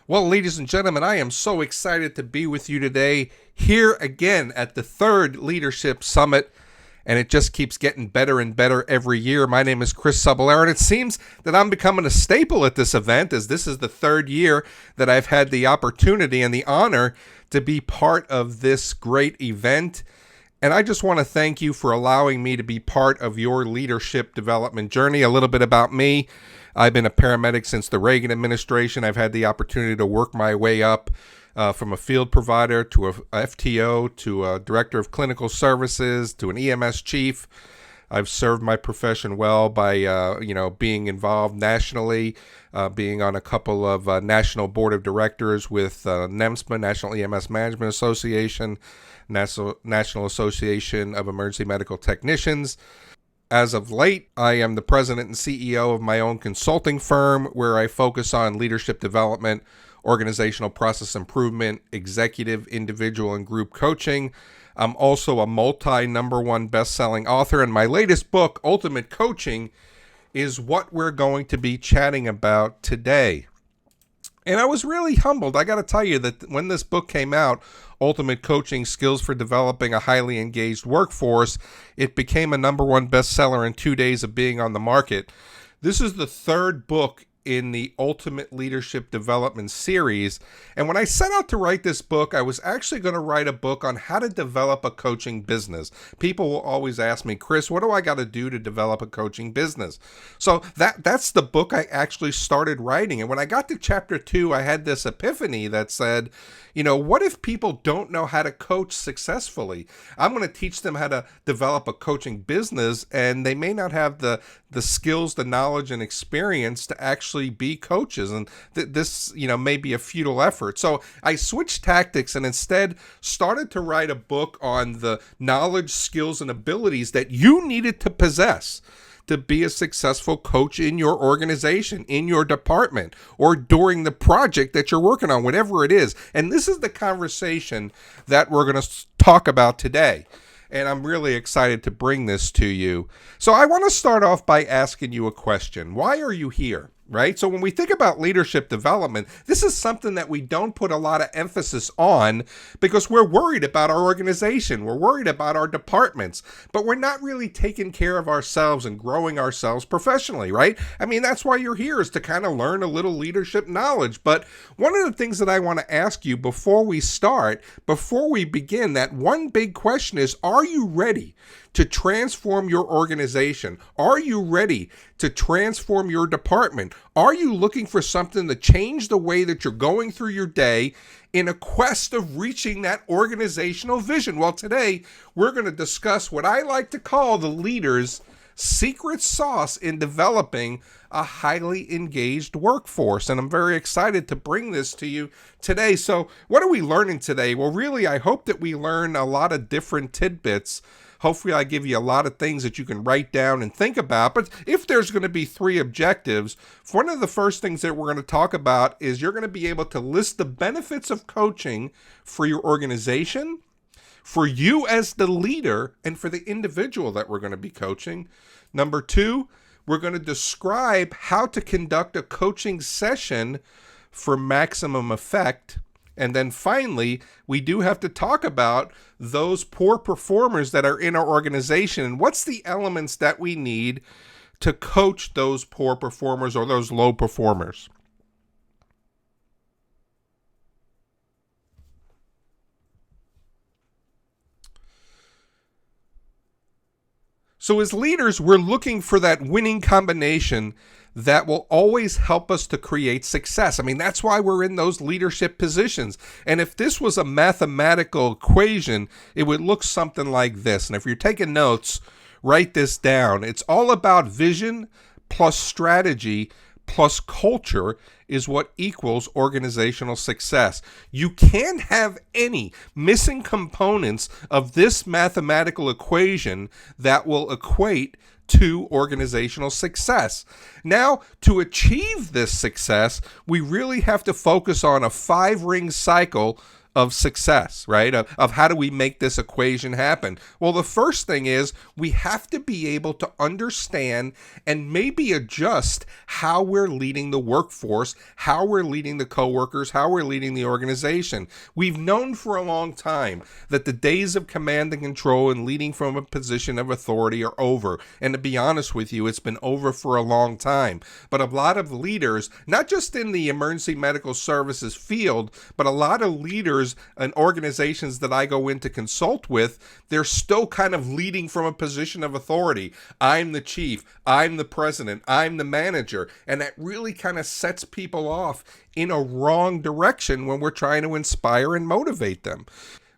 Well, ladies and gentlemen, I am so excited to be with you today here again at the third Leadership Summit, and it just keeps getting better and better every year. My name is Chris Cebollero, and it seems that I'm becoming a staple at this event, as this is the third year that I've had the opportunity and the honor to be part of this great event. And I just want to thank you for allowing me to be part of your leadership development journey. A little bit about me. I've been a paramedic since the Reagan administration. I've had the opportunity to work my way up from a field provider to a FTO to a director of clinical services to an EMS chief. I've served my profession well by being involved nationally, being on a couple of national board of directors with NEMSMA, National EMS Management Association, National Association of Emergency Medical Technicians. As of late, I am the president and CEO of my own consulting firm where I focus on leadership development, organizational process improvement, executive, individual, and group coaching. I'm also a multi-number one best-selling author, and my latest book, Ultimate Coaching, is what we're going to be chatting about today. And I was really humbled. I got to tell you that when this book came out, Ultimate Coaching, Skills for Developing a Highly Engaged Workforce, it became a number one bestseller in 2 days of being on the market. This is the third book in the Ultimate Leadership Development series. And when I set out to write this book, I was actually going to write a book on how to develop a coaching business. People will always ask me, Chris, what do I got to do to develop a coaching business? So that's the book I actually started writing. And when I got to chapter 2, I had this epiphany that said, what if people don't know how to coach successfully? I'm going to teach them how to develop a coaching business, and they may not have the skills, the knowledge, and experience to actually be coaches. And this, may be a futile effort. So I switched tactics and instead started to write a book on the knowledge, skills, and abilities that you needed to possess to be a successful coach in your organization, in your department, or during the project that you're working on, whatever it is. And this is the conversation that we're going to talk about today. And I'm really excited to bring this to you. So I want to start off by asking you a question. Why are you here? Right? So when we think about leadership development, this is something that we don't put a lot of emphasis on because we're worried about our organization. We're worried about our departments, but we're not really taking care of ourselves and growing ourselves professionally, right? I mean, that's why you're here, is to kind of learn a little leadership knowledge. But one of the things that I want to ask you before we begin, that one big question is, are you ready to transform your organization? Are you ready to transform your department? Are you looking for something to change the way that you're going through your day in a quest of reaching that organizational vision? Well, today we're going to discuss what I like to call the leader's secret sauce in developing a highly engaged workforce. And I'm very excited to bring this to you today. So what are we learning today? Well, really, I hope that we learn a lot of different tidbits. Hopefully I give you a lot of things that you can write down and think about. But if there's going to be 3 objectives, one of the first things that we're going to talk about is you're going to be able to list the benefits of coaching for your organization, for you as the leader, and for the individual that we're going to be coaching. Number 2, we're going to describe how to conduct a coaching session for maximum effect. And then finally, we do have to talk about those poor performers that are in our organization and what's the elements that we need to coach those poor performers or those low performers. So as leaders, we're looking for that winning combination that will always help us to create success. I mean, that's why we're in those leadership positions. And if this was a mathematical equation, it would look something like this. And if you're taking notes, write this down. It's all about vision plus strategy plus culture is what equals organizational success. You can't have any missing components of this mathematical equation that will equate to organizational success. Now, to achieve this success, we really have to focus on a 5-ring cycle of success, right? Of how do we make this equation happen? Well, the first thing is we have to be able to understand and maybe adjust how we're leading the workforce, how we're leading the coworkers, how we're leading the organization. We've known for a long time that the days of command and control and leading from a position of authority are over. And to be honest with you, it's been over for a long time. But a lot of leaders, not just in the emergency medical services field, but a lot of leaders and organizations that I go in to consult with, they're still kind of leading from a position of authority. I'm the chief, I'm the president, I'm the manager. And that really kind of sets people off in a wrong direction when we're trying to inspire and motivate them.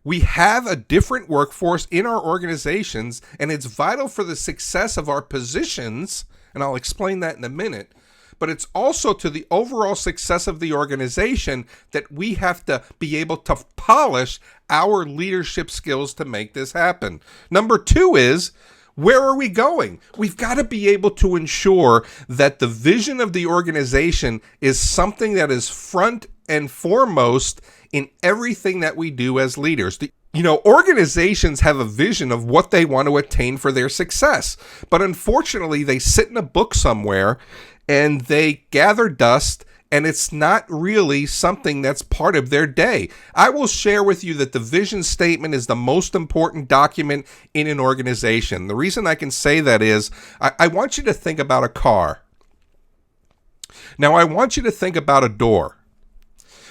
We have a different workforce in our organizations, and it's vital for the success of our positions, and I'll explain that in a minute. But it's also to the overall success of the organization that we have to be able to polish our leadership skills to make this happen. Number two is, where are we going? We've got to be able to ensure that the vision of the organization is something that is front and foremost in everything that we do as leaders. Organizations have a vision of what they want to attain for their success, but unfortunately, they sit in a book somewhere and they gather dust, and it's not really something that's part of their day. I will share with you that the vision statement is the most important document in an organization. The reason I can say that is I want you to think about a car. Now, I want you to think about a door.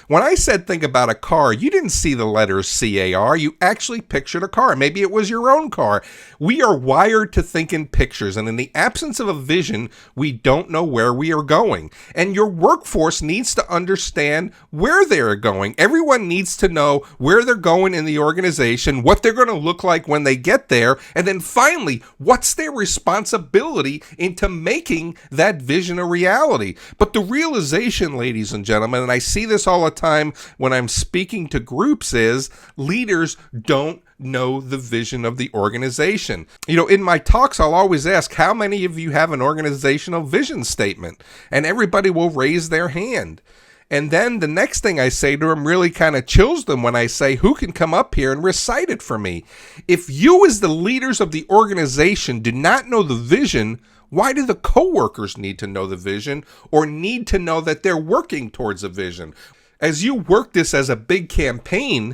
When I said think about a car, you didn't see the letters C-A-R. You actually pictured a car. Maybe it was your own car. We are wired to think in pictures, and in the absence of a vision, we don't know where we are going. And your workforce needs to understand where they're going. Everyone needs to know where they're going in the organization, what they're going to look like when they get there, and then finally, what's their responsibility into making that vision a reality. But the realization, ladies and gentlemen, and I see this all the time when I'm speaking to groups, is leaders don't know the vision of the organization. In my talks, I'll always ask, how many of you have an organizational vision statement? And everybody will raise their hand. And then the next thing I say to them really kind of chills them when I say, who can come up here and recite it for me? If you as the leaders of the organization do not know the vision, why do the coworkers need to know the vision or need to know that they're working towards a vision? As you work this as a big campaign,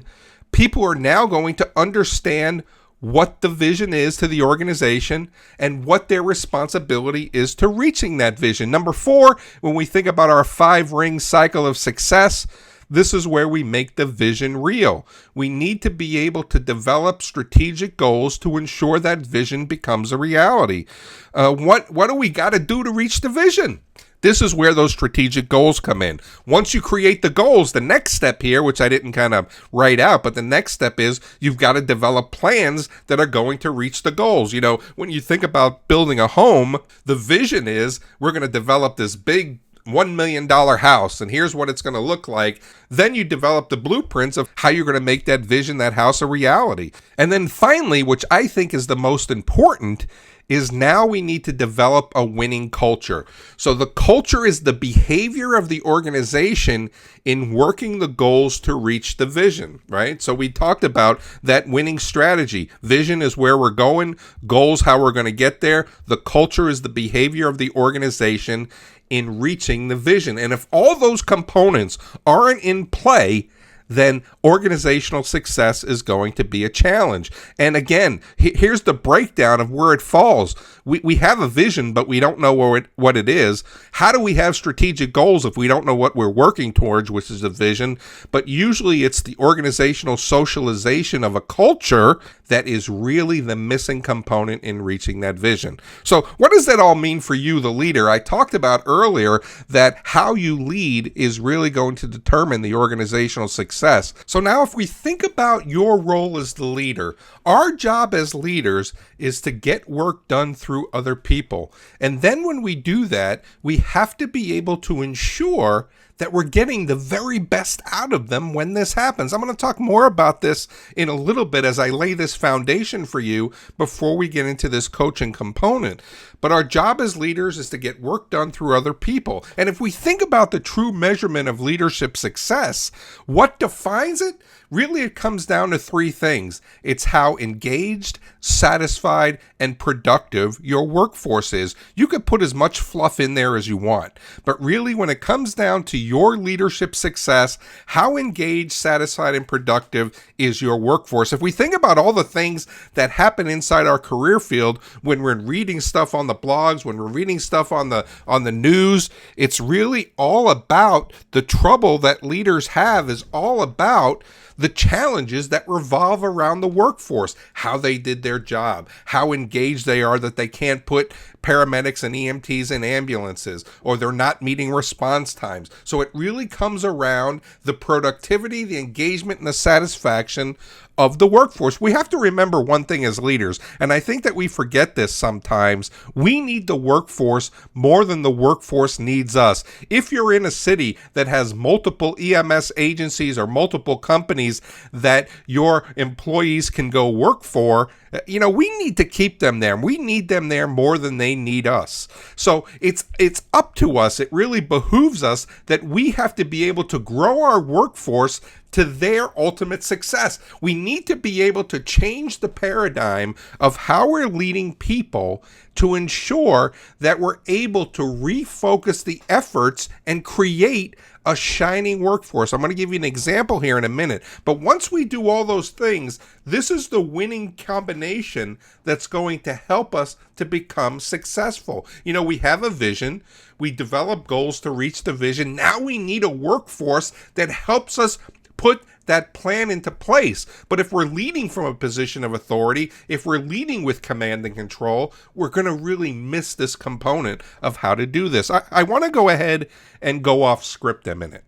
people are now going to understand what the vision is to the organization and what their responsibility is to reaching that vision. Number 4, when we think about our 5-ring cycle of success, this is where we make the vision real. We need to be able to develop strategic goals to ensure that vision becomes a reality. What do we got to do to reach the vision? This is where those strategic goals come in. Once you create the goals, the next step here, which I didn't kind of write out, but the next step is you've got to develop plans that are going to reach the goals. When you think about building a home, the vision is we're going to develop this big $1 million house, and here's what it's going to look like. Then you develop the blueprints of how you're going to make that vision, that house, a reality. And then finally, which I think is the most important, is now we need to develop a winning culture. So the culture is the behavior of the organization in working the goals to reach the vision, right? So we talked about that winning strategy. Vision is where we're going, goals, how we're going to get there. The culture is the behavior of the organization in reaching the vision. And if all those components aren't in play, then organizational success is going to be a challenge. And again, here's the breakdown of where it falls. We have a vision, but we don't know what it is. How do we have strategic goals if we don't know what we're working towards, which is a vision? But usually it's the organizational socialization of a culture that is really the missing component in reaching that vision. So what does that all mean for you, the leader? I talked about earlier that how you lead is really going to determine the organizational success. So now if we think about your role as the leader, our job as leaders is to get work done through other people. And then when we do that, we have to be able to ensure that we're getting the very best out of them when this happens. I'm going to talk more about this in a little bit as I lay this foundation for you before we get into this coaching component. But our job as leaders is to get work done through other people. And if we think about the true measurement of leadership success, what defines it? Really, it comes down to three things. It's how engaged, satisfied, and productive your workforce is. You could put as much fluff in there as you want. But really, when it comes down to your leadership success, how engaged, satisfied, and productive is your workforce? If we think about all the things that happen inside our career field when we're reading stuff on the blogs, when we're reading stuff on the news, it's really all about the trouble that leaders have, is all about the challenges that revolve around the workforce, how they did their job, how engaged they are that they can't put paramedics and EMTs in ambulances, or they're not meeting response times. So it really comes around the productivity, the engagement, and the satisfaction of the workforce. We have to remember one thing as leaders, and I think that we forget this sometimes. We need the workforce more than the workforce needs us. If you're in a city that has multiple EMS agencies or multiple companies that your employees can go work for, we need to keep them there. We need them there more than they need us. So it's up to us. It really behooves us that we have to be able to grow our workforce to their ultimate success. We need to be able to change the paradigm of how we're leading people to ensure that we're able to refocus the efforts and create a shining workforce. I'm going to give you an example here in a minute. But once we do all those things, this is the winning combination that's going to help us to become successful. We have a vision. We develop goals to reach the vision. Now we need a workforce that helps us put that plan into place. But if we're leading from a position of authority, if we're leading with command and control, we're going to really miss this component of how to do this. I want to go ahead and go off script a minute.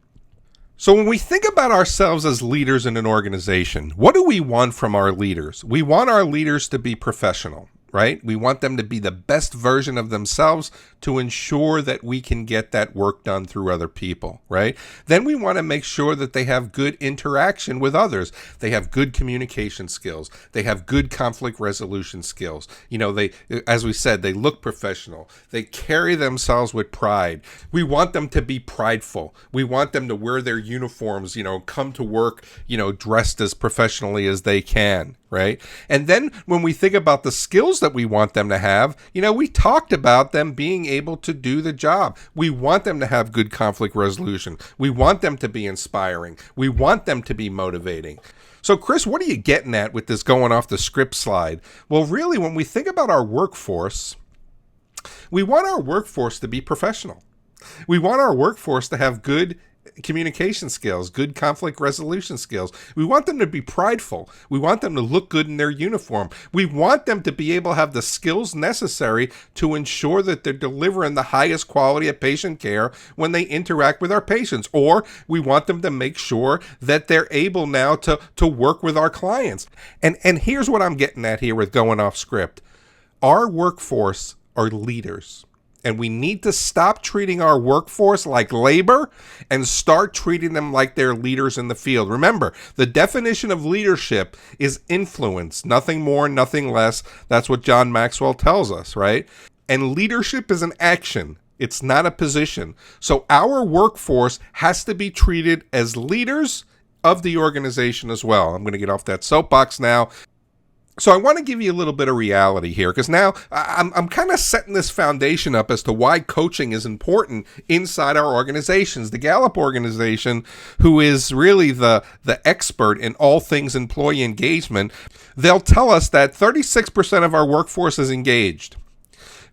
So when we think about ourselves as leaders in an organization, what do we want from our leaders? We want our leaders to be professional, right? We want them to be the best version of themselves to ensure that we can get that work done through other people, right? Then we want to make sure that they have good interaction with others. They have good communication skills. They have good conflict resolution skills. They, as we said, they look professional. They carry themselves with pride. We want them to be prideful. We want them to wear their uniforms, come to work, dressed as professionally as they can, right? And then when we think about the skills that we want them to have, we talked about them being able to do the job. We want them to have good conflict resolution. We want them to be inspiring. We want them to be motivating. So Chris, what are you getting at with this going off the script slide? Well, really, when we think about our workforce, we want our workforce to be professional. We want our workforce to have good communication skills, good conflict resolution skills. We want them to be prideful. We want them to look good in their uniform. We want them to be able to have the skills necessary to ensure that they're delivering the highest quality of patient care when they interact with our patients. Or we want them to make sure that they're able now to work with our clients. And here's what I'm getting at here with going off script. Our workforce are leaders. And we need to stop treating our workforce like labor and start treating them like they're leaders in the field. Remember, the definition of leadership is influence, nothing more, nothing less. That's what John Maxwell tells us, right? And leadership is an action. It's not a position. So our workforce has to be treated as leaders of the organization as well. I'm going to get off that soapbox now. So I want to give you a little bit of reality here, because now I'm kind of setting this foundation up as to why coaching is important inside our organizations. The Gallup organization, who is really the expert in all things employee engagement, they'll tell us that 36% of our workforce is engaged,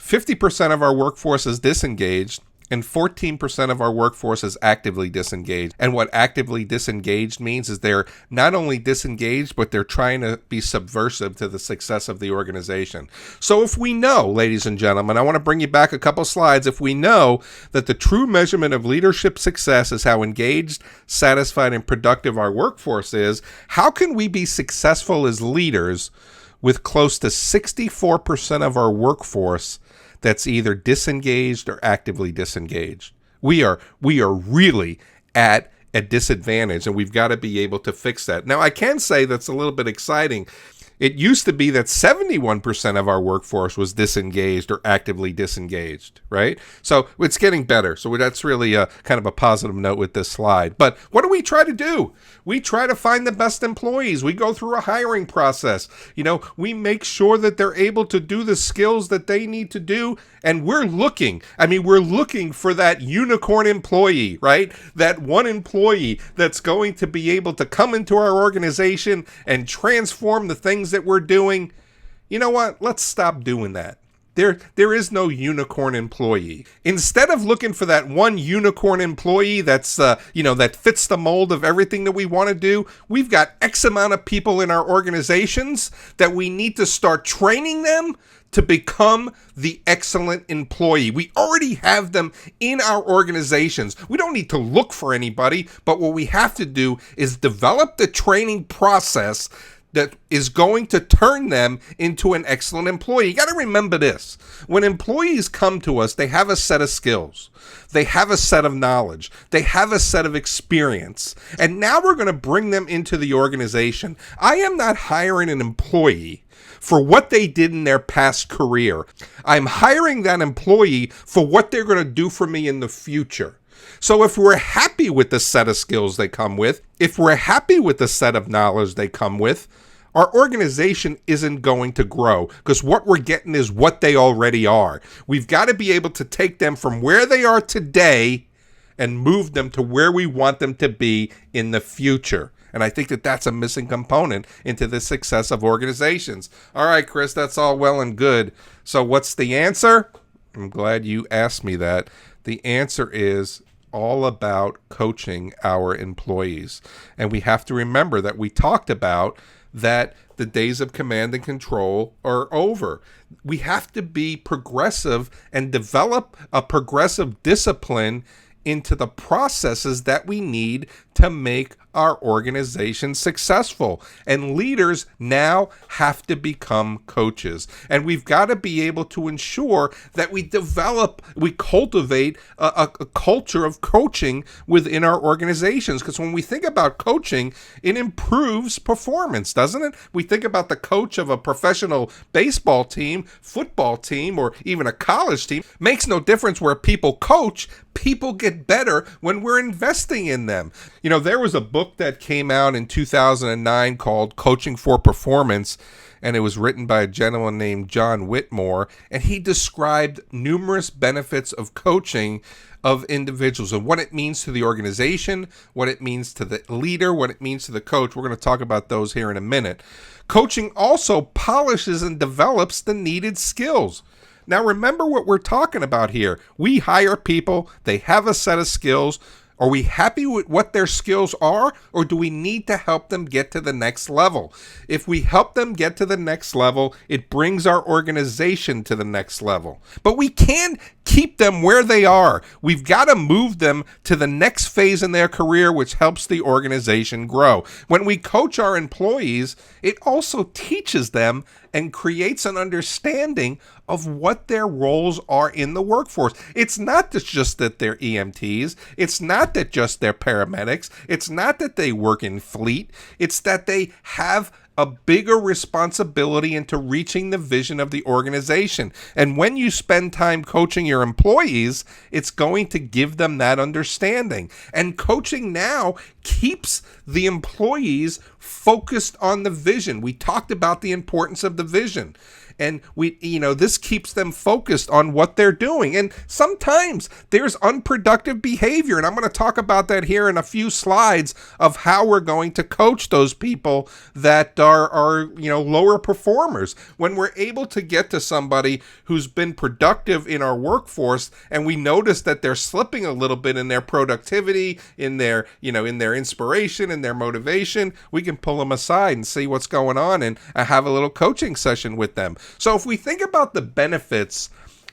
50% of our workforce is disengaged, and 14% of our workforce is actively disengaged. And what actively disengaged means is they're not only disengaged, but they're trying to be subversive to the success of the organization. So if we know, ladies and gentlemen, I want to bring you back a couple slides. If we know that the true measurement of leadership success is how engaged, satisfied, and productive our workforce is, how can we be successful as leaders with close to 64% of our workforce that's either disengaged or actively disengaged? we are really at a disadvantage, and we've got to be able to fix that. Now, I can say that's a little bit exciting. It used to be that 71% of our workforce was disengaged or actively disengaged, right? So it's getting better. So that's really a kind of a positive note with this slide. But what do we try to do? We try to find the best employees. We go through a hiring process. We make sure that they're able to do the skills that they need to do. And we're looking for that unicorn employee, right? That one employee that's going to be able to come into our organization and transform the things that we're doing. You know what? Let's stop doing that. There is no unicorn employee. Instead of looking for that one unicorn employee that's that fits the mold of everything that we want to do, we've got X amount of people in our organizations that we need to start training them to become the excellent employee. We already have them in our organizations. We don't need to look for anybody, but what we have to do is develop the training process that is going to turn them into an excellent employee. You got to remember this. When employees come to us, they have a set of skills. They have a set of knowledge. They have a set of experience. And now we're going to bring them into the organization. I am not hiring an employee for what they did in their past career. I'm hiring that employee for what they're going to do for me in the future. So if we're happy with the set of skills they come with, if we're happy with the set of knowledge they come with, our organization isn't going to grow because what we're getting is what they already are. We've got to be able to take them from where they are today and move them to where we want them to be in the future. And I think that that's a missing component into the success of organizations. All right, Chris, that's all well and good. So what's the answer? I'm glad you asked me that. The answer is all about coaching our employees. And we have to remember that we talked about that the days of command and control are over. We have to be progressive and develop a progressive discipline into the processes that we need to make our organization successful. And leaders now have to become coaches. And we've got to be able to ensure that we cultivate a culture of coaching within our organizations. Because when we think about coaching, it improves performance, doesn't it? We think about the coach of a professional baseball team, football team, or even a college team. Makes no difference where people coach. People get better when we're investing in them. There was a book that came out in 2009 called Coaching for Performance, and it was written by a gentleman named John Whitmore, and he described numerous benefits of coaching of individuals and what it means to the organization, what it means to the leader, what it means to the coach. We're going to talk about those here in a minute. Coaching also polishes and develops the needed skills. Now, remember what we're talking about here. We hire people, they have a set of skills. Are we happy with what their skills are, or do we need to help them get to the next level? If we help them get to the next level, it brings our organization to the next level. But we can't keep them where they are. We've got to move them to the next phase in their career, which helps the organization grow. When we coach our employees, it also teaches them and creates an understanding of what their roles are in the workforce. It's not just that they're EMTs. It's not that just they're paramedics. It's not that they work in fleet. It's that they have a bigger responsibility into reaching the vision of the organization. And when you spend time coaching your employees, it's going to give them that understanding. And coaching now keeps the employees focused on the vision. We talked about the importance of the vision. And this keeps them focused on what they're doing. And sometimes there's unproductive behavior. And I'm going to talk about that here in a few slides of how we're going to coach those people that are lower performers. When we're able to get to somebody who's been productive in our workforce and we notice that they're slipping a little bit in their productivity, in their inspiration, in their motivation, we can pull them aside and see what's going on and have a little coaching session with them. So if we think about the benefits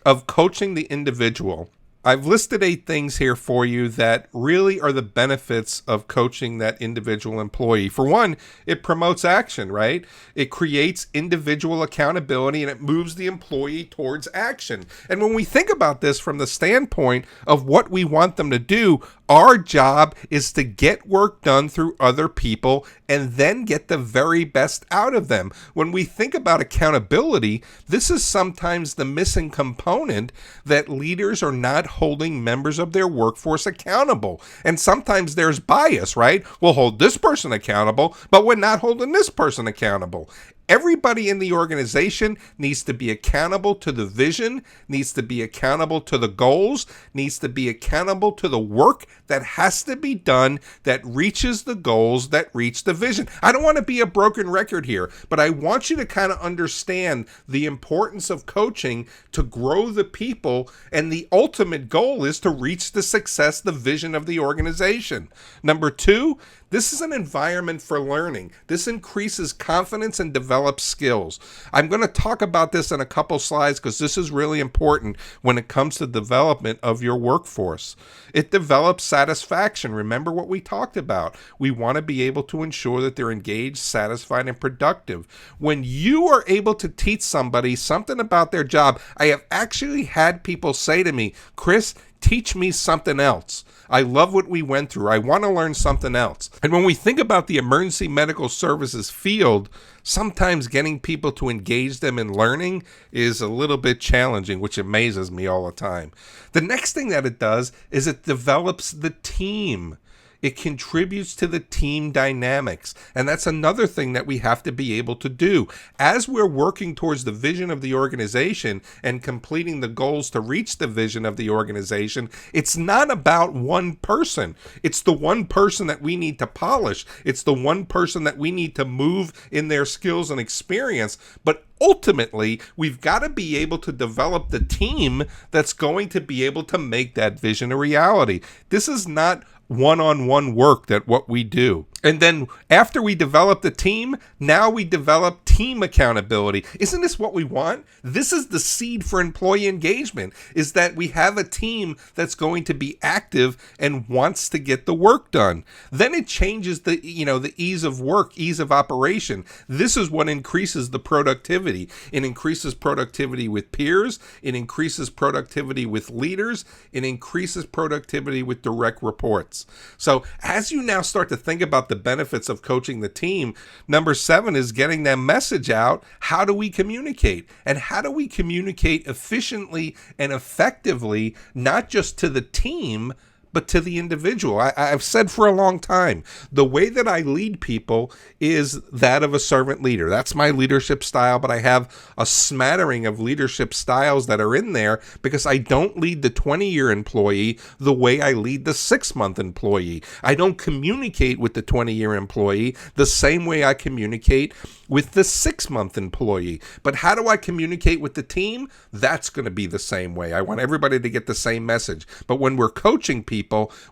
of coaching the individual, I've listed 8 things here for you that really are the benefits of coaching that individual employee. For one, it promotes action, right? It creates individual accountability and it moves the employee towards action. And when we think about this from the standpoint of what we want them to do, our job is to get work done through other people and then get the very best out of them. When we think about accountability, this is sometimes the missing component, that leaders are not holding members of their workforce accountable. And sometimes there's bias, right? We'll hold this person accountable, but we're not holding this person accountable. Everybody in the organization needs to be accountable to the vision, needs to be accountable to the goals, needs to be accountable to the work that has to be done that reaches the goals, that reach the vision. I don't want to be a broken record here, but I want you to kind of understand the importance of coaching to grow the people, and the ultimate goal is to reach the success, the vision of the organization. Number 2, this is an environment for learning. This increases confidence and develops skills. I'm going to talk about this in a couple slides because this is really important when it comes to development of your workforce. It develops satisfaction. Remember what we talked about. We want to be able to ensure that they're engaged, satisfied, and productive. When you are able to teach somebody something about their job, I have actually had people say to me, Chris, teach me something else. I love what we went through. I want to learn something else. And when we think about the emergency medical services field, sometimes getting people to engage them in learning is a little bit challenging, which amazes me all the time. The next thing that it does is it develops the team. It contributes to the team dynamics. And that's another thing that we have to be able to do. As we're working towards the vision of the organization and completing the goals to reach the vision of the organization, it's not about one person. It's the one person that we need to polish. It's the one person that we need to move in their skills and experience. But ultimately, we've got to be able to develop the team that's going to be able to make that vision a reality. This is not one-on-one work that what we do. And then after we develop the team, now we develop team accountability. Isn't this what we want? This is the seed for employee engagement, is that we have a team that's going to be active and wants to get the work done. Then it changes the ease of work, ease of operation. This is what increases the productivity. It increases productivity with peers. It increases productivity with leaders. It increases productivity with direct reports. So as you now start to think about the benefits of coaching the team, number 7 is getting that message out. How do we communicate? And how do we communicate efficiently and effectively, not just to the team, but to the individual? I've said for a long time, the way that I lead people is that of a servant leader. That's my leadership style, but I have a smattering of leadership styles that are in there because I don't lead the 20-year employee the way I lead the 6-month employee. I don't communicate with the 20-year employee the same way I communicate with the 6-month employee. But how do I communicate with the team? That's going to be the same way. I want everybody to get the same message. But when we're coaching people,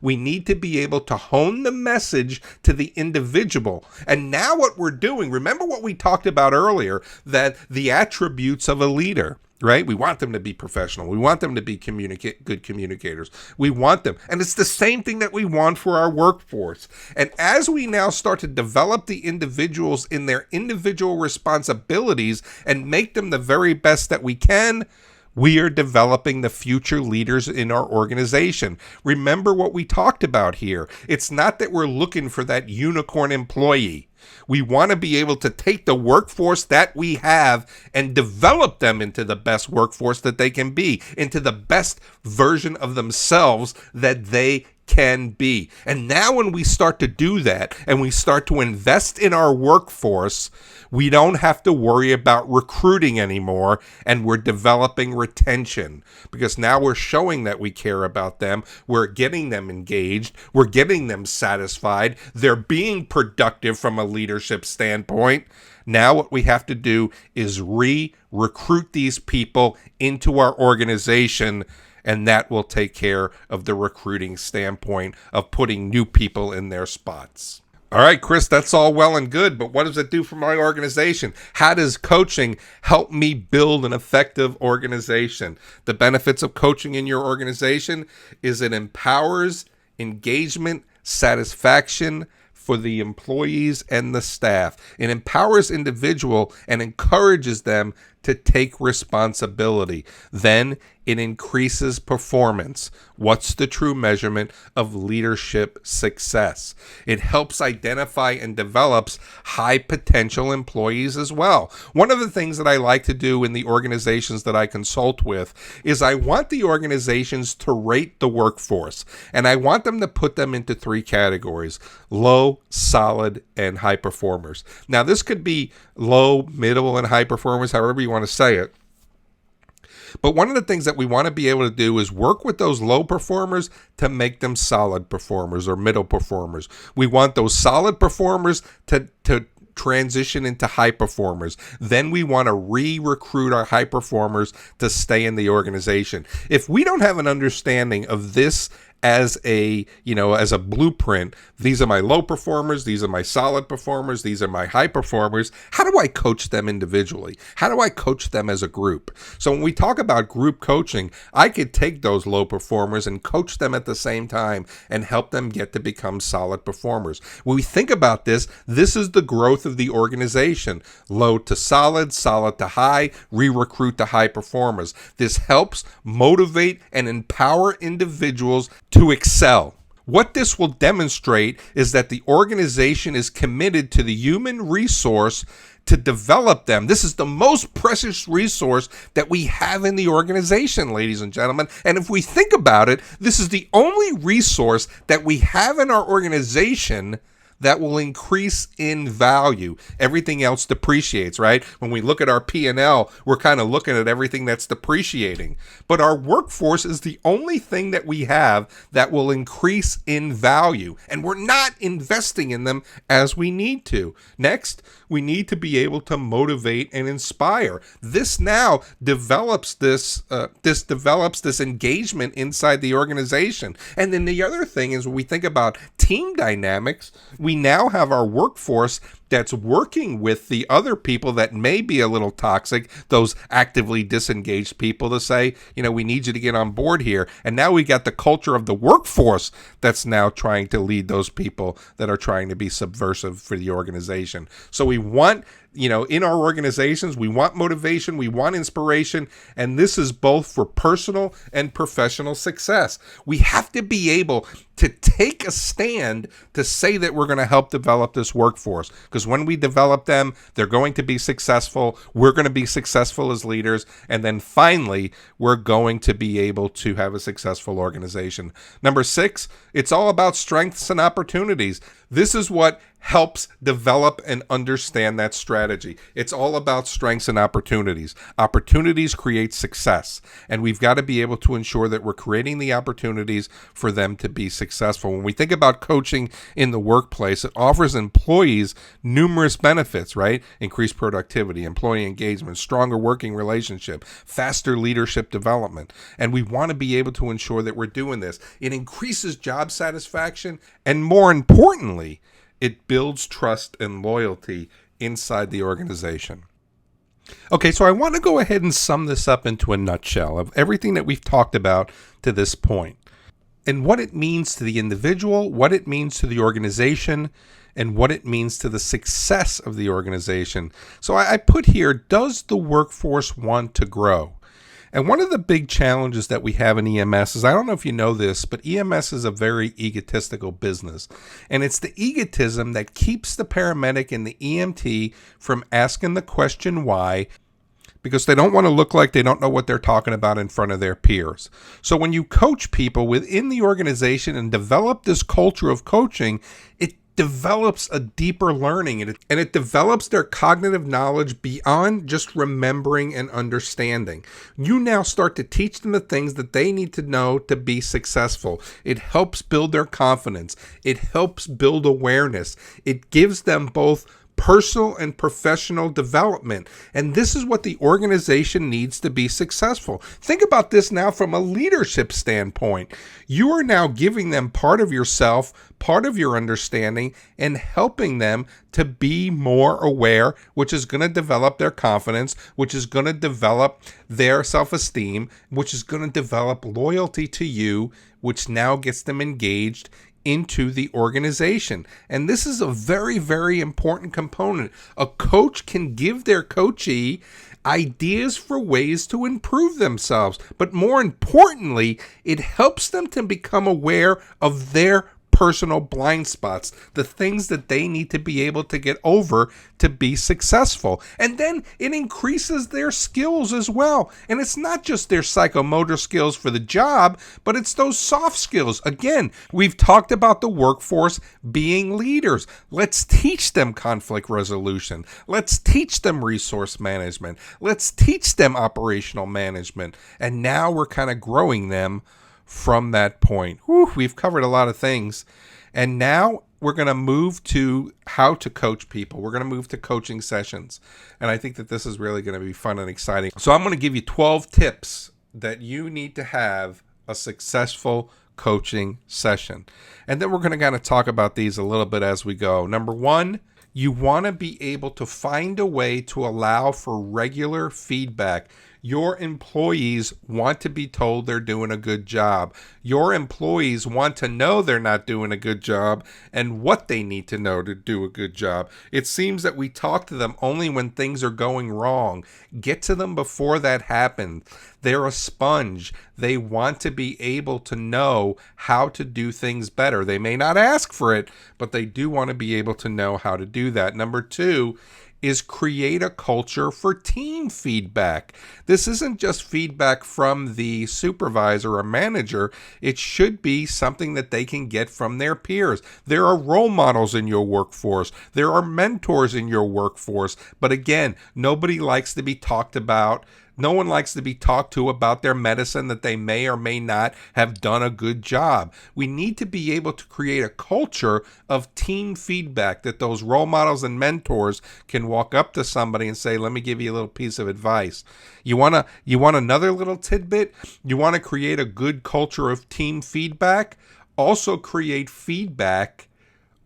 we need to be able to hone the message to the individual. And now what we're doing, remember what we talked about earlier, that the attributes of a leader, right? We want them to be professional. We want them to be good communicators. We want them. And it's the same thing that we want for our workforce. And as we now start to develop the individuals in their individual responsibilities and make them the very best that we can, we are developing the future leaders in our organization. Remember what we talked about here. It's not that we're looking for that unicorn employee. We want to be able to take the workforce that we have and develop them into the best workforce that they can be, into the best version of themselves that they can be. And now when we start to do that and we start to invest in our workforce, we don't have to worry about recruiting anymore, and we're developing retention because now we're showing that we care about them. We're getting them engaged. We're getting them satisfied. They're being productive from a leadership standpoint. Now what we have to do is recruit these people into our organization, and that will take care of the recruiting standpoint of putting new people in their spots. All right, Chris, that's all well and good, but what does it do for my organization? How does coaching help me build an effective organization? The benefits of coaching in your organization is it empowers engagement, satisfaction for the employees and the staff. It empowers individual and encourages them to take responsibility. Then it increases performance. What's the true measurement of leadership success? It helps identify and develops high potential employees as well. One of the things that I like to do in the organizations that I consult with is I want the organizations to rate the workforce, and I want them to put them into 3 categories: low, solid, and high performers. Now, this could be low, middle, and high performers, however you want to say it. But one of the things that we want to be able to do is work with those low performers to make them solid performers or middle performers. We want those solid performers to transition into high performers. Then we want to re-recruit our high performers to stay in the organization. If we don't have an understanding of this as a blueprint, these are my low performers, these are my solid performers, these are my high performers, how do I coach them individually? How do I coach them as a group? So when we talk about group coaching, I could take those low performers and coach them at the same time and help them get to become solid performers. When we think about this is the growth of the organization. Low to solid, solid to high, re-recruit to high performers. This helps motivate and empower individuals to excel. What this will demonstrate is that the organization is committed to the human resource to develop them. This is the most precious resource that we have in the organization, ladies and gentlemen. And if we think about it, this is the only resource that we have in our organization that will increase in value. Everything else depreciates, right? When we look at our P&L, we're kind of looking at everything that's depreciating. But our workforce is the only thing that we have that will increase in value, and we're not investing in them as we need to. Next, we need to be able to motivate and inspire. This now develops this engagement inside the organization. And then the other thing is, when we think about team dynamics, we now have our workforce that's working with the other people that may be a little toxic, those actively disengaged people, to say, we need you to get on board here. And now we got the culture of the workforce that's now trying to lead those people that are trying to be subversive for the organization. So we want, in our organizations, we want motivation, we want inspiration, and this is both for personal and professional success. We have to be able to take a stand to say that we're going to help develop this workforce, because when we develop them, they're going to be successful, we're going to be successful as leaders, and then finally, we're going to be able to have a successful organization. Number 6, it's all about strengths and opportunities. This is what helps develop and understand that strategy. It's all about strengths and opportunities. Opportunities create success, and we've got to be able to ensure that we're creating the opportunities for them to be successful. When we think about coaching in the workplace, it offers employees numerous benefits, right? Increased productivity, employee engagement, stronger working relationship, faster leadership development. And we want to be able to ensure that we're doing this. It increases job satisfaction, and more importantly, it builds trust and loyalty inside the organization. Okay, so I want to go ahead and sum this up into a nutshell of everything that we've talked about to this point, and what it means to the individual, what it means to the organization, and what it means to the success of the organization. So I put here, does the workforce want to grow? And one of the big challenges that we have in EMS is, I don't know if you know this, but EMS is a very egotistical business. And it's the egotism that keeps the paramedic and the EMT from asking the question why, because they don't want to look like they don't know what they're talking about in front of their peers. So when you coach people within the organization and develop this culture of coaching, it develops a deeper learning, and it develops their cognitive knowledge beyond just remembering and understanding. You now start to teach them the things that they need to know to be successful. It helps build their confidence. It helps build awareness. It gives them both personal and professional development. And this is what the organization needs to be successful. Think about this now from a leadership standpoint. You are now giving them part of yourself, part of your understanding, and helping them to be more aware, which is going to develop their confidence, which is going to develop their self-esteem, which is going to develop loyalty to you, which now gets them engaged into the organization. And this is a very, very important component. A coach can give their coachee ideas for ways to improve themselves, but more importantly, it helps them to become aware of their personal blind spots, the things that they need to be able to get over to be successful. And then it increases their skills as well. And it's not just their psychomotor skills for the job, but it's those soft skills. Again, we've talked about the workforce being leaders. Let's teach them conflict resolution. Let's teach them resource management. Let's teach them operational management. And now we're kind of growing them from that point. We've covered a lot of things. And now we're going to move to how to coach people. We're going to move to coaching sessions. And I think that this is really going to be fun and exciting. So I'm going to give you 12 tips that you need to have a successful coaching session. And then we're going to kind of talk about these a little bit as we go. Number one, you want to be able to find a way to allow for regular feedback. Your employees want to be told they're doing a good job. Your employees want to know they're not doing a good job and what they need to know to do a good job. It seems that we talk to them only when things are going wrong. Get to them before that happens. They're a sponge. They want to be able to know how to do things better. They may not ask for it, but they do want to be able to know how to do that. Number two is create a culture for team feedback. This isn't just feedback from the supervisor or manager. It should be something that they can get from their peers. There are role models in your workforce. There are mentors in your workforce. But again, nobody likes to be talked about. No one likes to be talked to about their medicine that they may or may not have done a good job. We need to be able to create a culture of team feedback that those role models and mentors can walk up to somebody and say, let me give you a little piece of advice. You want another little tidbit? You want to create a good culture of team feedback? Also create feedback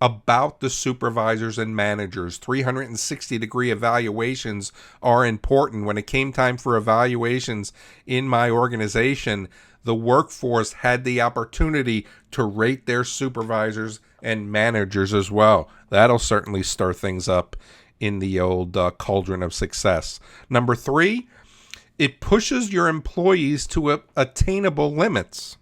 about the supervisors and managers. 360-degree evaluations are important. When it came time for evaluations in my organization, the workforce had the opportunity to rate their supervisors and managers as well. That'll certainly stir things up in the old cauldron of success. Number three, it pushes your employees to attainable limits.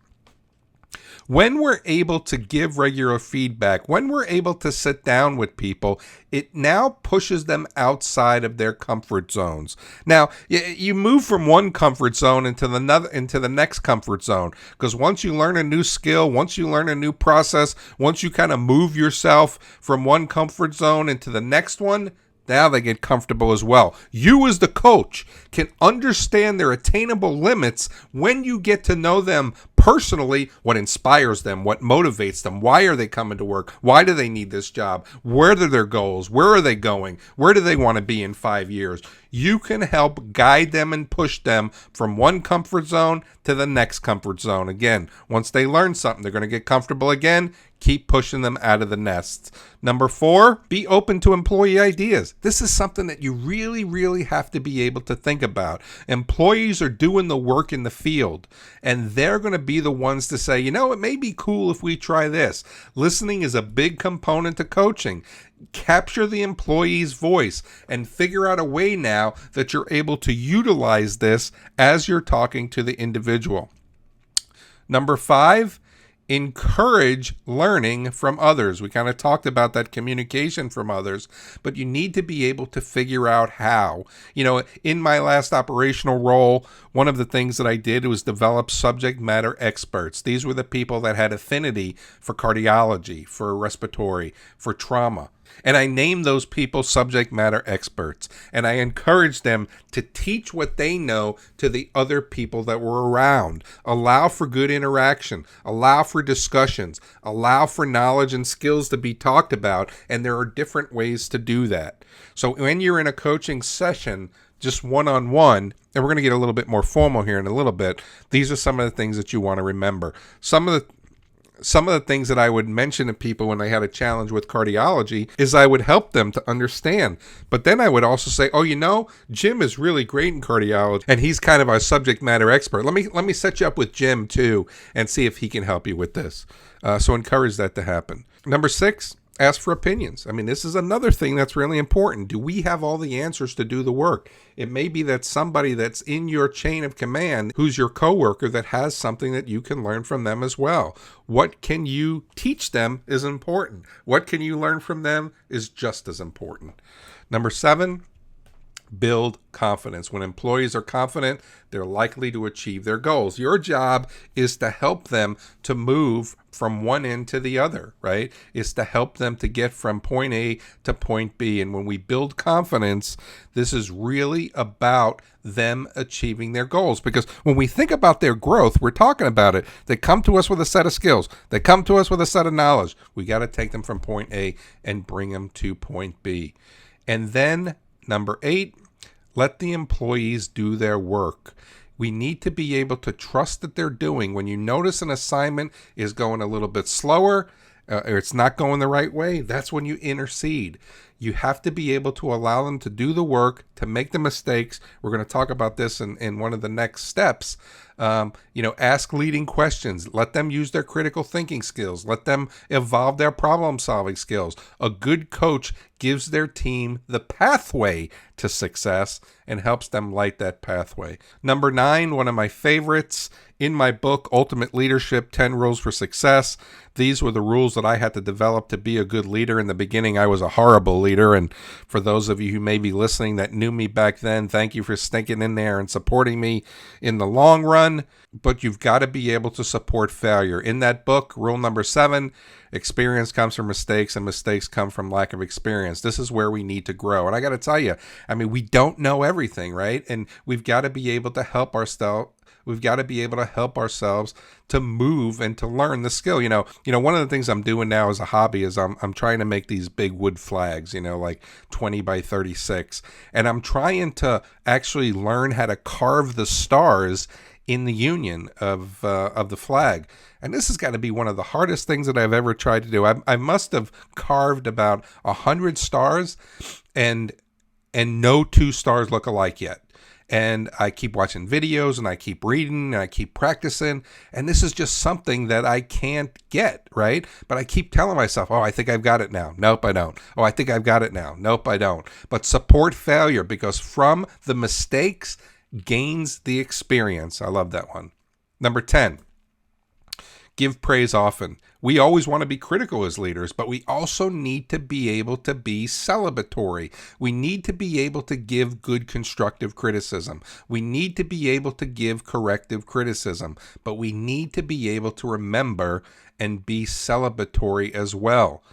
When we're able to give regular feedback, when we're able to sit down with people, it now pushes them outside of their comfort zones. Now, you move from one comfort zone into the next comfort zone, because once you learn a new skill, once you learn a new process, once you kind of move yourself from one comfort zone into the next one, now they get comfortable as well. You as the coach can understand their attainable limits when you get to know them personally, what inspires them, what motivates them, why are they coming to work, why do they need this job, where are their goals, where are they going, where do they want to be in 5 years. You can help guide them and push them from one comfort zone to the next comfort zone. Again, once they learn something, they're going to get comfortable again. Keep pushing them out of the nest. Number 4, be open to employee ideas. This is something that you really, really have to be able to think about. Employees are doing the work in the field, and they're going to be the ones to say, it may be cool if we try this. Listening is a big component to coaching. Capture the employee's voice and figure out a way now that you're able to utilize this as you're talking to the individual. Number 5, encourage learning from others. We kind of talked about that communication from others, but you need to be able to figure out how. In my last operational role, one of the things that I did was develop subject matter experts. These were the people that had affinity for cardiology, for respiratory, for trauma. And I name those people subject matter experts. And I encourage them to teach what they know to the other people that were around. Allow for good interaction. Allow for discussions. Allow for knowledge and skills to be talked about. And there are different ways to do that. So when you're in a coaching session, just one-on-one, and we're going to get a little bit more formal here in a little bit, these are some of the things that you want to remember. Some of the things that I would mention to people when they had a challenge with cardiology is I would help them to understand. But then I would also say, oh, Jim is really great in cardiology, and he's kind of our subject matter expert. Let me set you up with Jim too and see if he can help you with this. So encourage that to happen. Number 6, ask for opinions. I mean, this is another thing that's really important. Do we have all the answers to do the work? It may be that somebody that's in your chain of command, who's your coworker, that has something that you can learn from them as well. What can you teach them is important. What can you learn from them is just as important. Number 7, build confidence. When employees are confident, they're likely to achieve their goals. Your job is to help them to move from one end to the other, right? It's to help them to get from point A to point B. And when we build confidence, this is really about them achieving their goals. Because when we think about their growth, we're talking about it. They come to us with a set of skills. They come to us with a set of knowledge. We got to take them from point A and bring them to point B. And then number 8, let the employees do their work. We need to be able to trust that they're doing. When you notice an assignment is going a little bit slower, or it's not going the right way, that's when you intercede. You have to be able to allow them to do the work, to make the mistakes. We're going to talk about this in one of the next steps. Ask leading questions. Let them use their critical thinking skills. Let them evolve their problem-solving skills. A good coach gives their team the pathway to success and helps them light that pathway. Number 9, one of my favorites in my book, Ultimate Leadership, 10 Rules for Success. These were the rules that I had to develop to be a good leader. In the beginning, I was a horrible leader. And for those of you who may be listening that knew me back then, thank you for sticking in there and supporting me in the long run. But you've got to be able to support failure. In that book, rule number 7, experience comes from mistakes and mistakes come from lack of experience. This is where we need to grow. And I got to tell you, we don't know everything, right? And we've got to be able to help ourselves. We've got to be able to help ourselves to move and to learn the skill. One of the things I'm doing now as a hobby is I'm trying to make these big wood flags, like 20 by 36. And I'm trying to actually learn how to carve the stars in the union of the flag. And this has got to be one of the hardest things that I've ever tried to do. I must have carved about 100 stars, and no 2 stars look alike yet. And I keep watching videos and I keep reading and I keep practicing. And this is just something that I can't get, right? But I keep telling myself, I think I've got it now. Nope, I don't. I think I've got it now. Nope, I don't. But support failure, because from the mistakes gains the experience. I love that one. Number 10, give praise often. We always want to be critical as leaders, but we also need to be able to be celebratory. We need to be able to give good constructive criticism. We need to be able to give corrective criticism, but we need to be able to remember and be celebratory as well.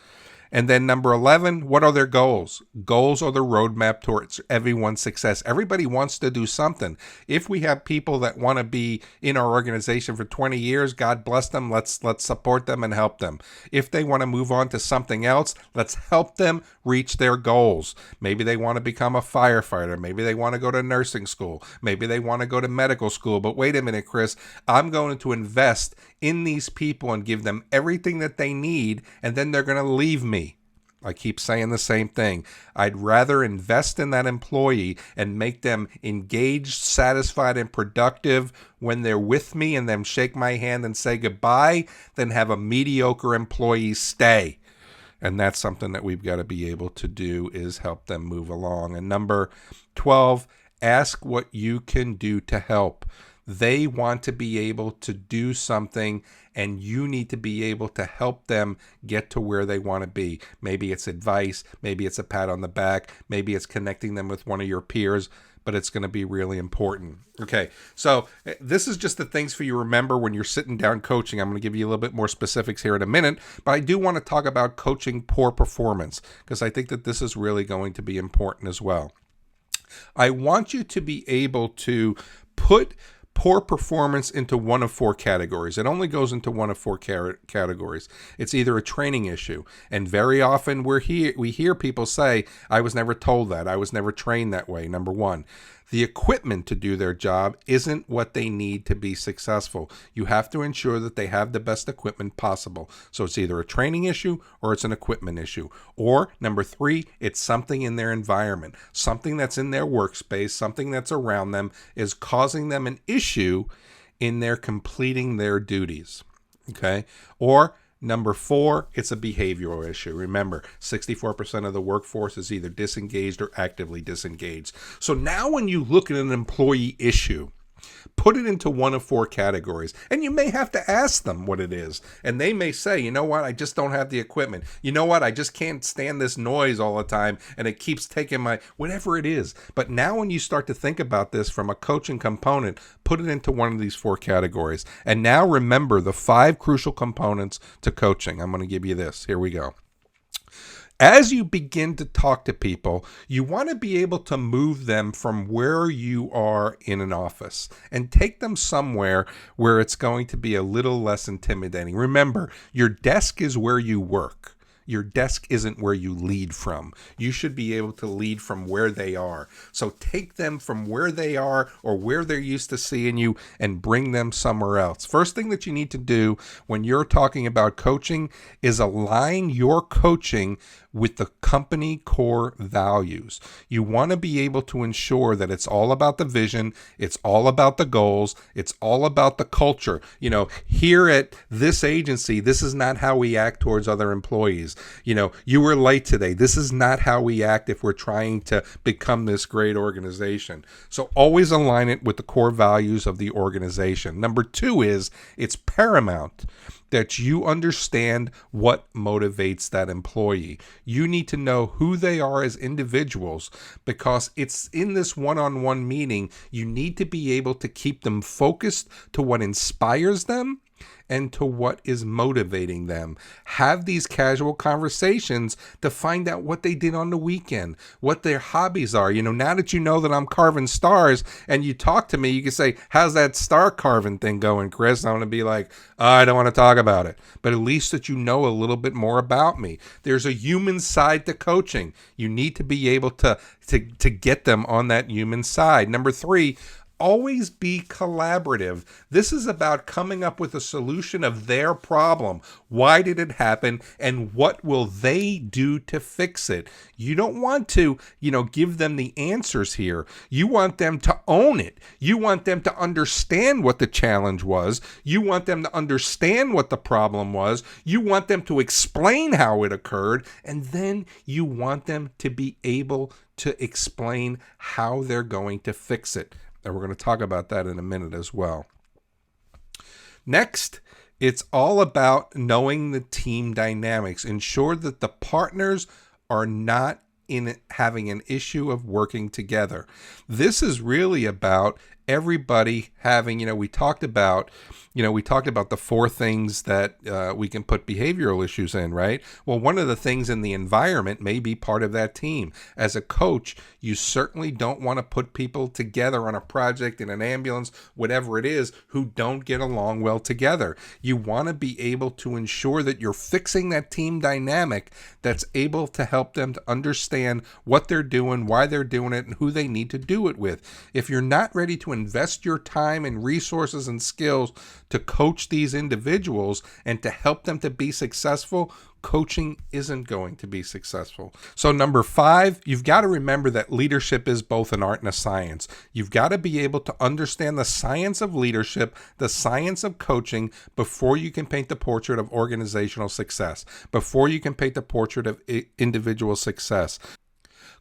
And then number 11, what are their goals? Goals are the roadmap towards everyone's success. Everybody wants to do something. If we have people that want to be in our organization for 20 years, God bless them. Let's support them and help them. If they want to move on to something else, let's help them reach their goals. Maybe they want to become a firefighter. Maybe they want to go to nursing school. Maybe they want to go to medical school. But wait a minute, Chris, I'm going to invest in these people and give them everything that they need, and then they're going to leave me. I keep saying the same thing. I'd rather invest in that employee and make them engaged, satisfied, and productive when they're with me and them shake my hand and say goodbye than have a mediocre employee stay. And that's something that we've got to be able to do, is help them move along. And number 12, ask what you can do to help. They want to be able to do something, and you need to be able to help them get to where they want to be. Maybe it's advice, maybe it's a pat on the back, maybe it's connecting them with one of your peers, but it's going to be really important. Okay, so this is just the things for you to remember when you're sitting down coaching. I'm going to give you a little bit more specifics here in a minute, but I do want to talk about coaching poor performance because I think that this is really going to be important as well. I want you to be able to put poor performance into one of four categories. It only goes into one of four categories. It's either a training issue, and very often we hear people say, I was never told that. I was never trained that way, number one. The equipment to do their job isn't what they need to be successful. You have to ensure that they have the best equipment possible. So it's either a training issue or it's an equipment issue. Or number three, it's something in their environment, something that's in their workspace, something that's around them is causing them an issue in their completing their duties. Okay? Or number four, it's a behavioral issue. Remember, 64% of the workforce is either disengaged or actively disengaged. So now when you look at an employee issue, put it into one of four categories. And you may have to ask them what it is. And they may say, you know what, I just don't have the equipment. You know what, I just can't stand this noise all the time and it keeps taking my, whatever it is. But now when you start to think about this from a coaching component, put it into one of these four categories. And now remember the 5 crucial components to coaching. I'm going to give you this. Here we go. As you begin to talk to people, you want to be able to move them from where you are in an office and take them somewhere where it's going to be a little less intimidating. Remember, your desk is where you work. Your desk isn't where you lead from. You should be able to lead from where they are. So take them from where they are or where they're used to seeing you and bring them somewhere else. First thing that you need to do when you're talking about coaching is align your coaching with the company core values. You want to be able to ensure that it's all about the vision, it's all about the goals, it's all about the culture. You know, here at this agency, this is not how we act towards other employees. You know, you were late today. This is not how we act if we're trying to become this great organization. So always align it with the core values of the organization. Number 2 is it's paramount that you understand what motivates that employee. You need to know who they are as individuals because it's in this one-on-one meeting, you need to be able to keep them focused to what inspires them and to what is motivating them. Have these casual conversations to find out what they did on the weekend, what their hobbies are. You know, now that you know that I'm carving stars and you talk to me, you can say, how's that star carving thing going, Chris? I'm going to be like, oh, I don't want to talk about it. But at least that you know a little bit more about me. There's a human side to coaching. You need to be able to get them on that human side. Number 3, always be collaborative. This is about coming up with a solution of their problem. Why did it happen? And what will they do to fix it? You don't want to, give them the answers here. You want them to own it. You want them to understand what the challenge was. You want them to understand what the problem was. You want them to explain how it occurred. And then you want them to be able to explain how they're going to fix it. And we're going to talk about that in a minute as well. Next, it's all about knowing the team dynamics. Ensure that the partners are not having an issue of working together. This is really about everybody having, we talked about the 4 things that we can put behavioral issues in, right? Well, one of the things in the environment may be part of that team. As a coach, you certainly don't want to put people together on a project, in an ambulance, whatever it is, who don't get along well together. You want to be able to ensure that you're fixing that team dynamic that's able to help them to understand what they're doing, why they're doing it, and who they need to do it with. If you're not ready to invest your time and resources and skills to coach these individuals and to help them to be successful, coaching isn't going to be successful. So number 5, you've got to remember that leadership is both an art and a science. You've got to be able to understand the science of leadership, the science of coaching, before you can paint the portrait of organizational success, before you can paint the portrait of individual success.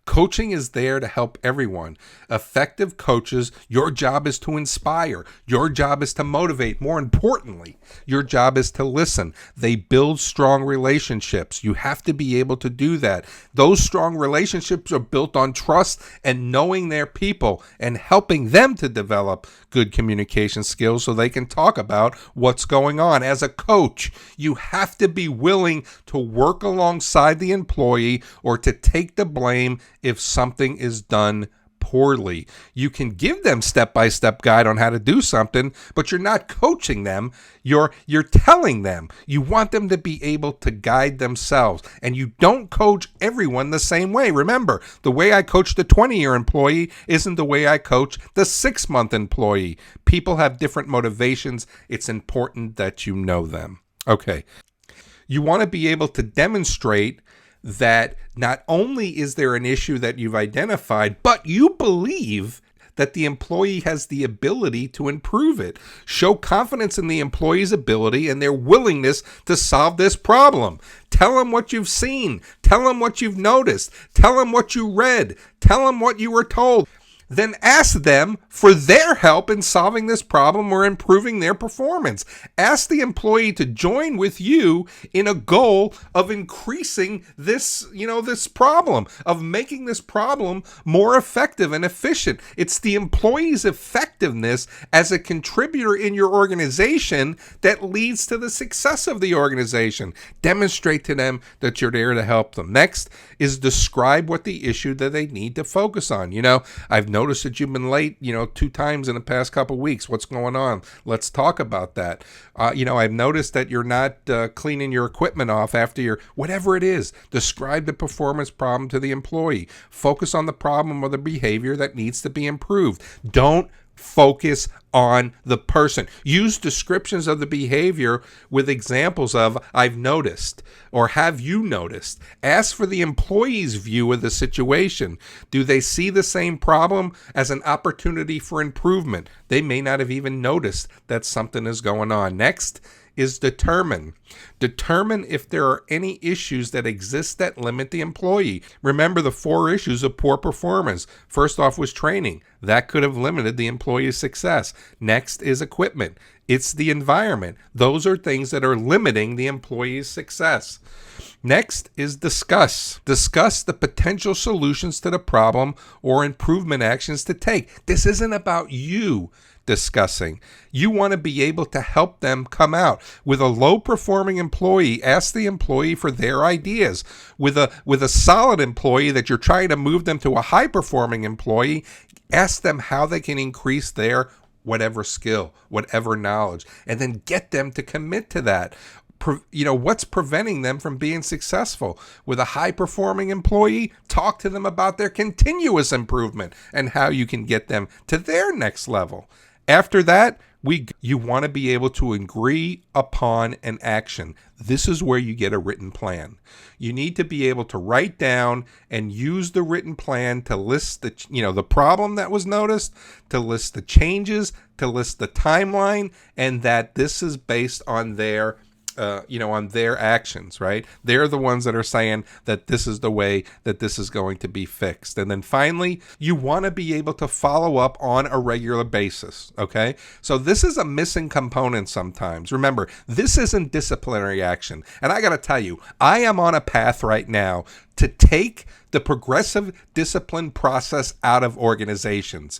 Coaching is there to help everyone. Effective coaches, your job is to inspire. Your job is to motivate. More importantly, your job is to listen. They build strong relationships. You have to be able to do that. Those strong relationships are built on trust and knowing their people and helping them to develop good communication skills so they can talk about what's going on. As a coach, you have to be willing to work alongside the employee or to take the blame if something is done poorly. You can give them step-by-step guide on how to do something, but you're not coaching them. You're telling them. You want them to be able to guide themselves, and you don't coach everyone the same way. Remember, the way I coach the 20-year employee isn't the way I coach the 6-month employee. People have different motivations. It's important that you know them. Okay. You want to be able to demonstrate that not only is there an issue that you've identified, but you believe that the employee has the ability to improve it. Show confidence in the employee's ability and their willingness to solve this problem. Tell them what you've seen. Tell them what you've noticed. Tell them what you read. Tell them what you were told. Then ask them for their help in solving this problem or improving their performance. Ask the employee to join with you in a goal of increasing this problem, of making this problem more effective and efficient. It's the employee's effectiveness as a contributor in your organization that leads to the success of the organization. Demonstrate to them that you're there to help them. Next is describe what the issue that they need to focus on. I've noticed that you've been late, 2 times in the past couple of weeks. What's going on? Let's talk about that. I've noticed that you're not cleaning your equipment off after your, whatever it is. Describe the performance problem to the employee. Focus on the problem or the behavior that needs to be improved. Don't focus on the person. Use descriptions of the behavior with examples of I've noticed or have you noticed. Ask for the employee's view of the situation. Do they see the same problem as an opportunity for improvement? They may not have even noticed that something is going on. Next is determine. Determine if there are any issues that exist that limit the employee. Remember the 4 issues of poor performance. First off was training. That could have limited the employee's success. Next is equipment. It's the environment. Those are things that are limiting the employee's success. Next is discuss. Discuss the potential solutions to the problem or improvement actions to take. This isn't about you discussing. You want to be able to help them come out. With a low-performing employee, ask the employee for their ideas. With a solid employee that you're trying to move them to a high-performing employee, ask them how they can increase their whatever skill, whatever knowledge, and then get them to commit to that. What's preventing them from being successful? With a high-performing employee, talk to them about their continuous improvement and how you can get them to their next level. After that, you want to be able to agree upon an action. This is where you get a written plan. You need to be able to write down and use the written plan to list the problem that was noticed, to list the changes, to list the timeline, and that this is based on their actions, right? They're the ones that are saying that this is the way that this is going to be fixed. And then finally, you want to be able to follow up on a regular basis, okay? So this is a missing component sometimes. Remember, this isn't disciplinary action. And I got to tell you, I am on a path right now to take the progressive discipline process out of organizations.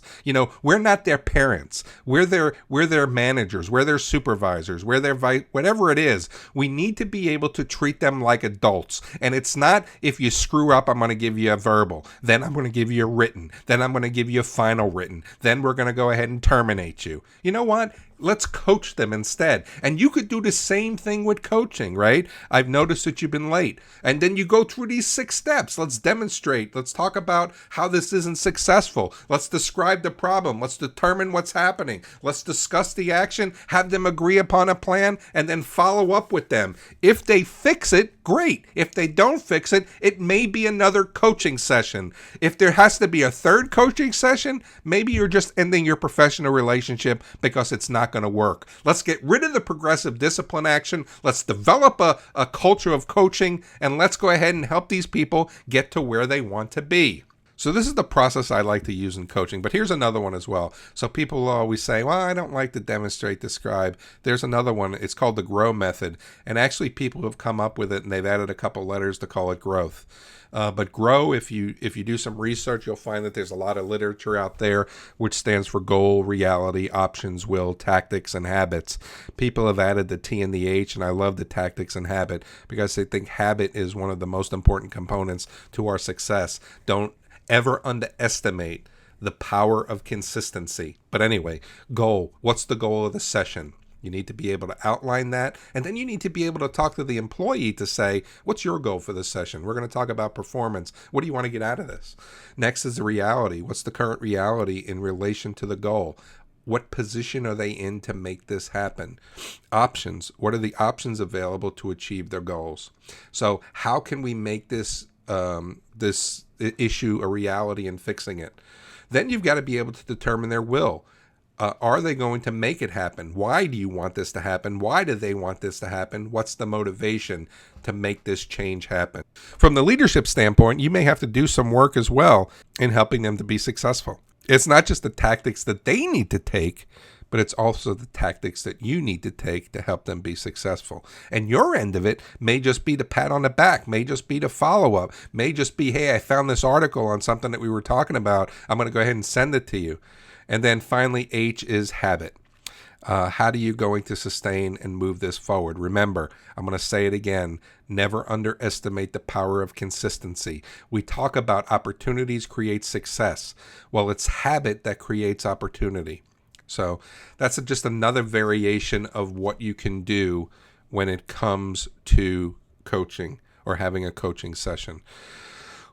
We're not their parents. We're their managers. We're their supervisors. We're their whatever it is. We need to be able to treat them like adults. And it's not if you screw up, I'm going to give you a verbal. Then I'm going to give you a written. Then I'm going to give you a final written. Then we're going to go ahead and terminate you. You know what? Let's coach them instead. And you could do the same thing with coaching, right? I've noticed that you've been late. And then you go through these 6 steps. Let's demonstrate. Let's talk about how this isn't successful. Let's describe the problem. Let's determine what's happening. Let's discuss the action, have them agree upon a plan, and then follow up with them. If they fix it, great. If they don't fix it, it may be another coaching session. If there has to be a 3rd coaching session, maybe you're just ending your professional relationship because it's not going to work. Let's get rid of the progressive discipline action. Let's develop a culture of coaching, and let's go ahead and help these people get to where they want to be. So this is the process I like to use in coaching, but here's another one as well. So people always say, well, I don't like to demonstrate, describe. There's another one. It's called the GROW method. And actually people have come up with it and they've added a couple letters to call it growth. But GROW, if you do some research, you'll find that there's a lot of literature out there which stands for goal, reality, options, will, tactics, and habits. People have added the T and the H, and I love the tactics and habit because I think habit is one of the most important components to our success. Don't ever underestimate the power of consistency. But anyway, goal. What's the goal of the session? You need to be able to outline that, and then you need to be able to talk to the employee to say, what's your goal for this session? We're going to talk about performance. What do you want to get out of this? Next is the reality. What's the current reality in relation to the goal? What position are they in to make this happen? Options. What are the options available to achieve their goals? So how can we make this this issue a reality and fixing it? Then you've got to be able to determine their will. Are they going to make it happen? Why do you want this to happen? Why do they want this to happen? What's the motivation to make this change happen? From the leadership standpoint, you may have to do some work as well in helping them to be successful. It's not just the tactics that they need to take, but it's also the tactics that you need to take to help them be successful. And your end of it may just be the pat on the back, may just be the follow-up, may just be, hey, I found this article on something that we were talking about. I'm going to go ahead and send it to you. And then finally, H is habit. How do you going to sustain and move this forward? Remember, I'm going to say it again, never underestimate the power of consistency. We talk about opportunities create success. Well, it's habit that creates opportunity. So that's just another variation of what you can do when it comes to coaching or having a coaching session.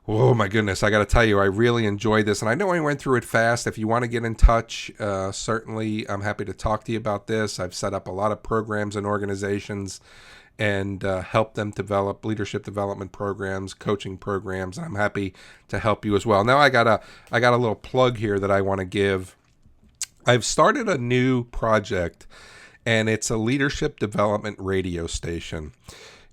Oh my goodness, I got to tell you, I really enjoyed this. And I know I went through it fast. If you want to get in touch, certainly I'm happy to talk to you about this. I've set up a lot of programs and organizations and help them develop leadership development programs, coaching programs. And I'm happy to help you as well. Now I got a little plug here that I want to give. I've started a new project, and it's a leadership development radio station.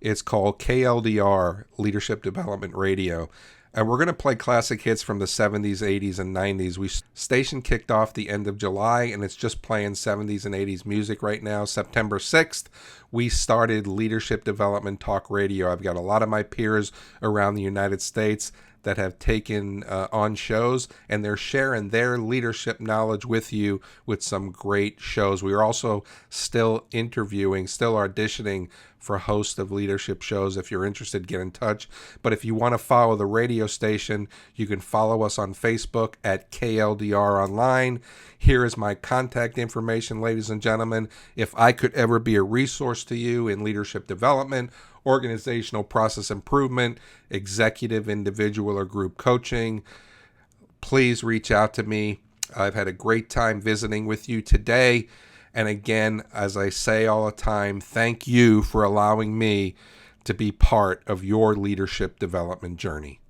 It's called KLDR, Leadership Development Radio. And we're going to play classic hits from the 70s, 80s, and 90s. Station kicked off the end of July, and it's just playing 70s and 80s music right now. September 6th, we started Leadership Development Talk Radio. I've got a lot of my peers around the United States that have taken on shows, and they're sharing their leadership knowledge with you with some great shows. We are also still interviewing, still auditioning for hosts of leadership shows. If you're interested, get in touch. But if you want to follow the radio station, you can follow us on Facebook at KLDR Online. Here is my contact information, ladies and gentlemen. If I could ever be a resource to you in leadership development, organizational process improvement, executive, individual, or group coaching, please reach out to me. I've had a great time visiting with you today. And again, as I say all the time, thank you for allowing me to be part of your leadership development journey.